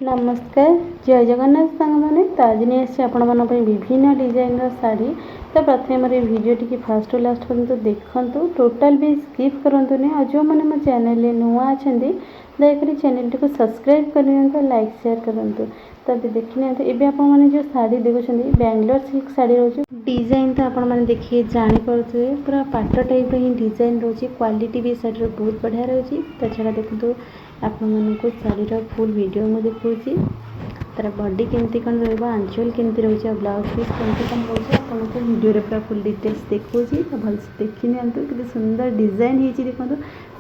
नमस्कार जय जगन्नाथ सांग मैंने तो आज नहीं आसी आपण विभिन्न डिजाइन शाड़ी तो प्रथम मोर भिडियो टी फास्ट लास्ट पर्यंत देखूँ टोटाल भी स्किप करूँ नहीं जो मैंने मो चैनल नुआ अच्छा दयाकोरी चैनल टी सब्सक्राइब कर लाइक शेयर करूँ तो देखी ना ये आपने जो शाड़ी देखुं बेंगलोर सिल्क शाड़ी रोचे डिजाइन तो आपने देखिए जापे पूरा पाट टाइप ही डिजाइन रोचे क्वालिटी भी शाड़ी बहुत बढ़िया रही तो छाड़ा देखो आपको शाड़ीर फुल वीडियो मुझे देखी तार बॉडी केमती कौन रंचल केमती रोचे ब्लाउज पीस केमती कौन रोचे आपको वीडियो पूरा फुल डिटेल्स देखो तो भलसे देखी नि सुंदर डिजाइन होती देखो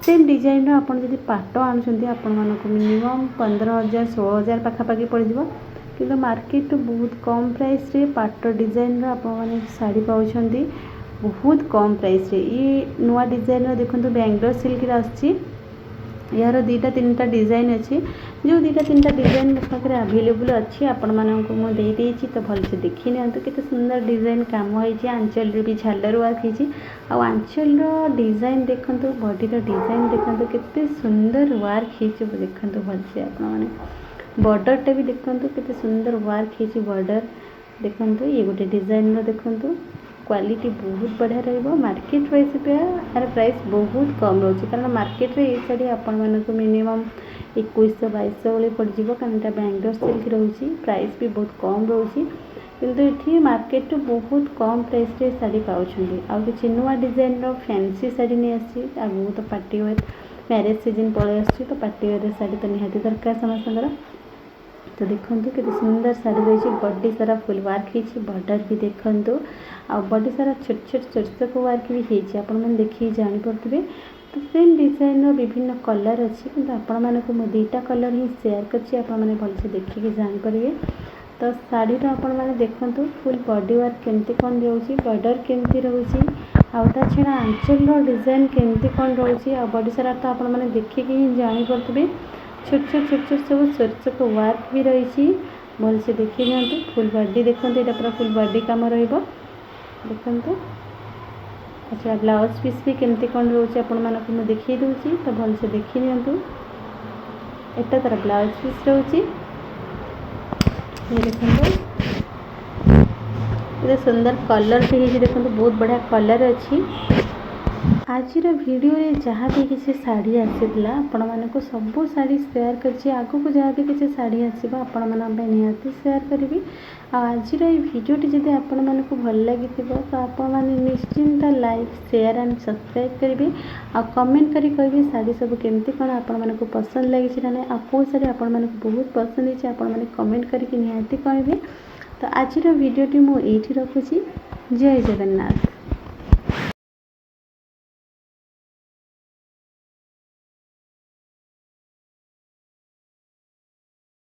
सेम डिजाइन आप पाट आणुंट आपको मिनिमम 15,000 16,000 पाखापाखि पड़ कि मार्केट बहुत कम प्राइस रे पाट डिजाइन आपने शाड़ी पाँच बहुत कम प्राइस रे ये नुआ डिजाइन देखो बेंगलोर सिल्क आसी यार दुईटा तीन टा डिजाइन अच्छी जो दुईटा तीन टा डिजाइन मो पाखे आवेलेबल अच्छी आपण मानक मुझे तो भलसे देखी नि केते सुंदर डिजाइन काम होती आंचल भी झालर वर्क होती आंचल डिजाइन देखो बॉडीर डिजाइन देखो केते सुंदर वर्क हो देखो भलसे आपने बॉर्डरटा भी देखो केते सुंदर वर्क हो बॉर्डर देखो ये गोटे डिजाइन देखो क्वालिटी बहुत बढ़िया रही मार्केट प्राइस यार प्राइस बहुत कम रोचे कारण मार्केट रे ये शाड़ी आपण मानक मिनिमम 2100 2200 वाले पड़ो कारण बेंगलोर सिल्क रोचे प्राइस भी बहुत कम रोचे किंतु ये मार्केट बहुत कम प्राइस रे शाड़ी पाँच आउ कि नुआ डिजाइन फैंसी शाड़ी नहीं आसी आगू तो पार्टी वेयर मैरेज सीजन पलि आस तो पार्टी वेयर शाड़ी तो निहाती दरकार समस्त तो देखो के सुंदर शाड़ी रही बॉडी सारा फुल वर्क हो बॉर्डर भी देखो आ बॉडी सारा छोट छोट वर्क भी होने देखिए जापे तो सेम डिजाइन विभिन्न कलर अच्छी कि आपको मुझे दुईटा कलर ही सेयार करने भलसे देखिए जापर तो शाड़ीर आपने देखो फुल बॉडी वर्क केमती कौन रोचे बॉर्डर केमती रोचे आउटा छड़ा आंचल डिजाइन केमती कौन रोचे बॉडी सारा तो आपने देखिए ही जापे छोट छोट सब वर्क भी रही भलसे देखी नि फुल बॉडी देखो यहाँ पूरा फुल बॉडी कम देखो अच्छा ब्लाउज पीस भी केमती कौन रोचे आपण मानक मुझे देखी दूसरी तो भलसे देखी नि एटा तार ब्लाउज पीस रोचे ये देखो ये सुंदर कलर भी देखो बहुत बढ़िया कलर अच्छी आज वीडियो रे जहाँ भी किसी शाड़ी आसीला आपण मानक सब शाड़ी सेयार कर आगू को जहाँ भी किसी शाड़ी आसो आपण निहाती सेयार करी आज भिडियोटी जब आपण मानक भल लगी तो आपण मैंने निश्चिंत लाइक शेयर एंड सब्सक्राइब करेंगे आ कमेंट करी कहे शाड़ी सब केमती कौन आपण मानक पसंद लगी ना आ कौ शाड़ी आपण मानक बहुत पसंद है आपण मैंने कमेंट करके निहाती कहे तो आज भिडियोटी मुझे रखुची जय जगन्नाथ।